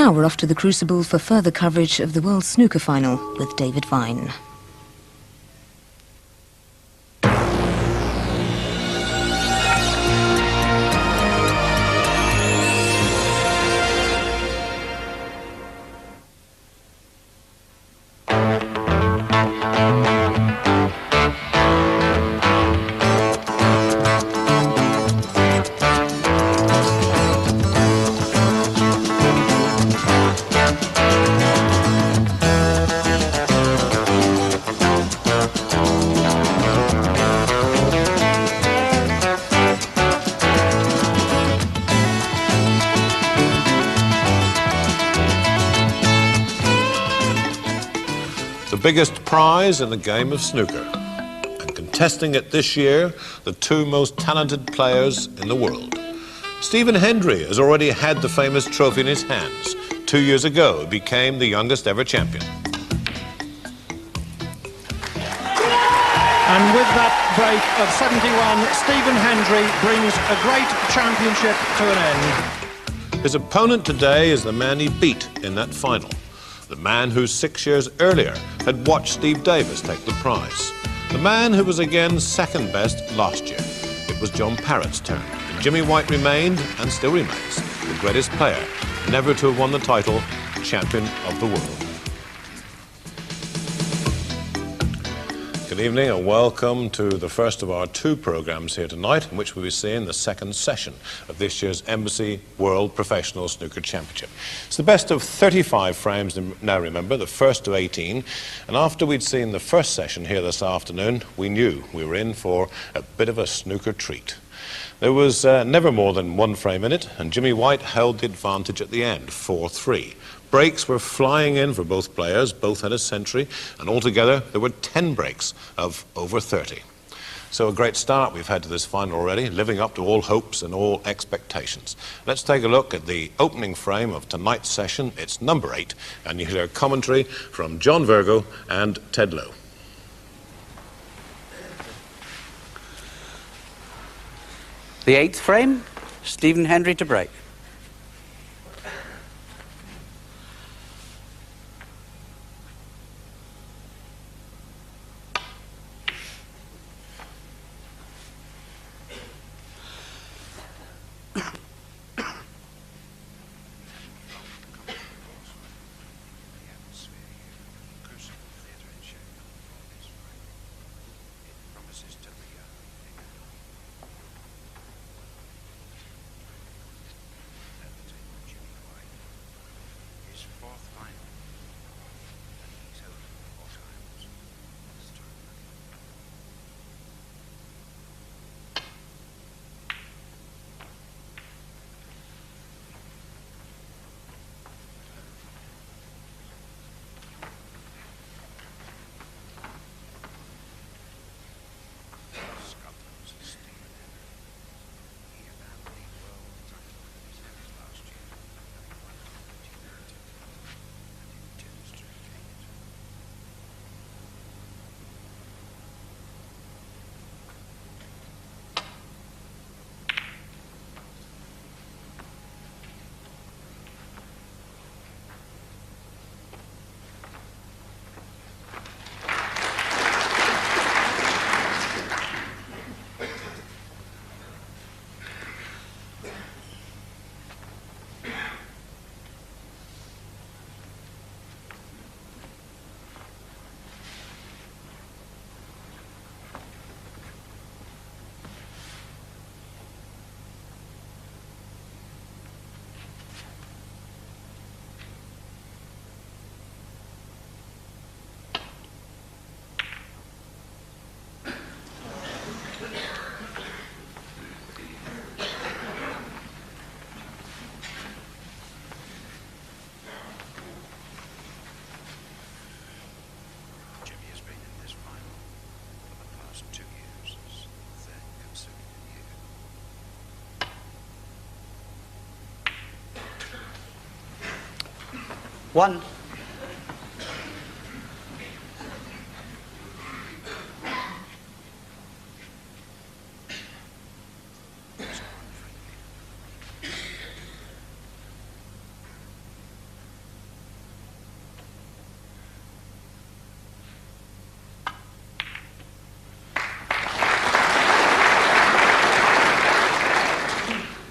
now we're off to the Crucible for further coverage of the World Snooker Final with David Vine. The biggest prize in the game of snooker. And contesting it this year, the two most talented players in the world. Stephen Hendry has already had the famous trophy in his hands. 2 years ago, he became the youngest ever champion. And with that break of 71, Stephen Hendry brings a great championship to an end. His opponent today is the man he beat in that final. The man who 6 years earlier had watched Steve Davis take the prize. The man who was again second best last year. It was John Parrott's turn, and Jimmy White remained, and still remains, the greatest player never to have won the title, champion of the world. Good evening and welcome to the first of our two programmes here tonight, in which we'll be seeing the second session of this year's Embassy World Professional Snooker Championship. It's the best of 35 frames now, remember, the first to 18, and after we'd seen the first session here this afternoon, we knew we were in for a bit of a snooker treat. There was never more than one frame in it, and Jimmy White held the advantage at the end, 4-3. Breaks were flying in for both players, both had a century, and altogether there were 10 breaks of over 30. So a great start we've had to this final already, living up to all hopes and all expectations. Let's take a look at the opening frame of tonight's session. It's number 8, and you hear a commentary from John Virgo and Ted Lowe. The 8th frame, Stephen Hendry to break. One.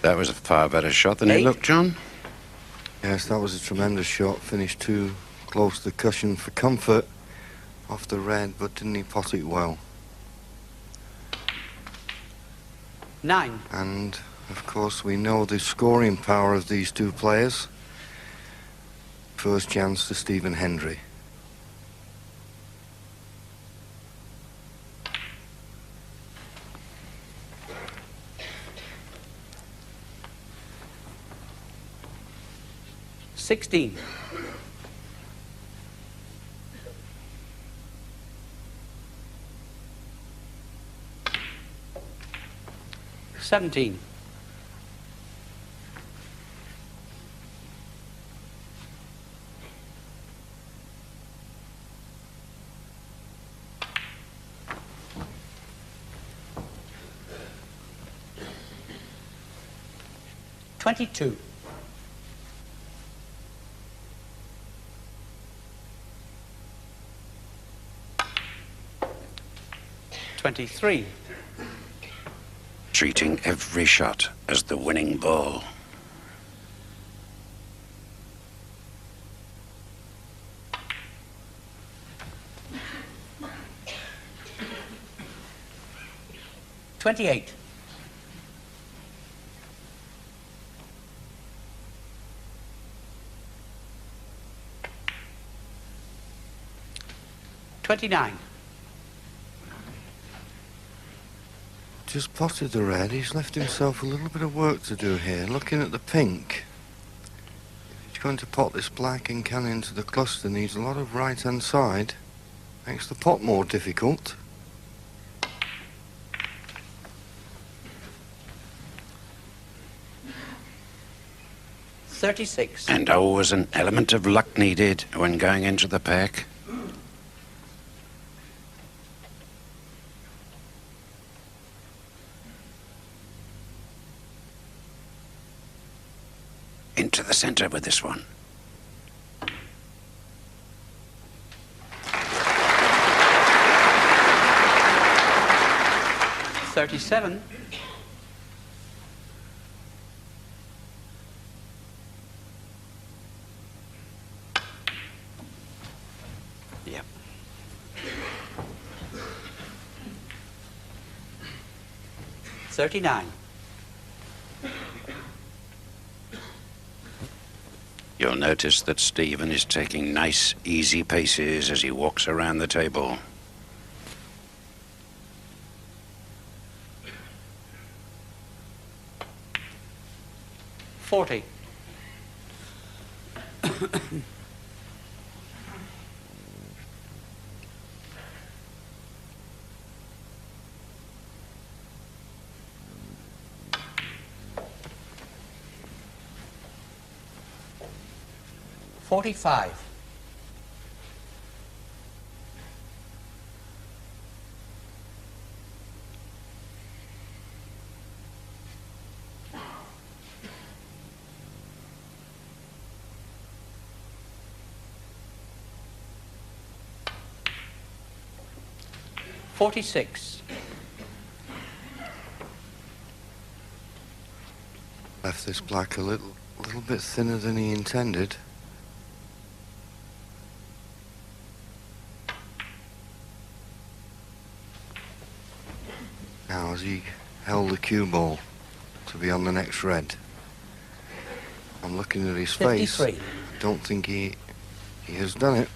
That was a far better shot than it looked, John. Yes, that was a tremendous shot. Finished too close to the cushion for comfort off the red, but didn't he pot it well? 9. And, of course, we know the scoring power of these two players. First chance to Stephen Hendry. $16. 17. 22. 23. Treating every shot as the winning ball. $28. 29. Just potted the red. He's left himself a little bit of work to do here. Looking at the pink. If he's going to pot this black and can into the cluster, needs a lot of right-hand side. Makes the pot more difficult. $36. And always an element of luck needed when going into the pack. Into the center with this one. $37. Yep. $39. You'll notice that Stephen is taking nice, easy paces as he walks around the table. $40. $45. $46. Left this black a little bit thinner than he intended. Now, has he held the cue ball to be on the next red? I'm looking at his face. 53. Don't think he has done it.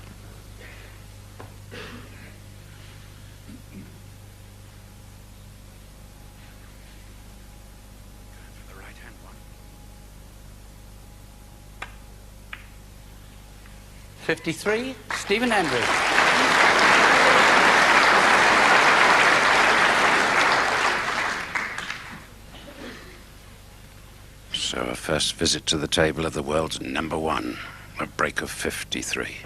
The right-hand one. 53. Stephen Hendry. So a first visit to the table of the world's #1, a break of 53.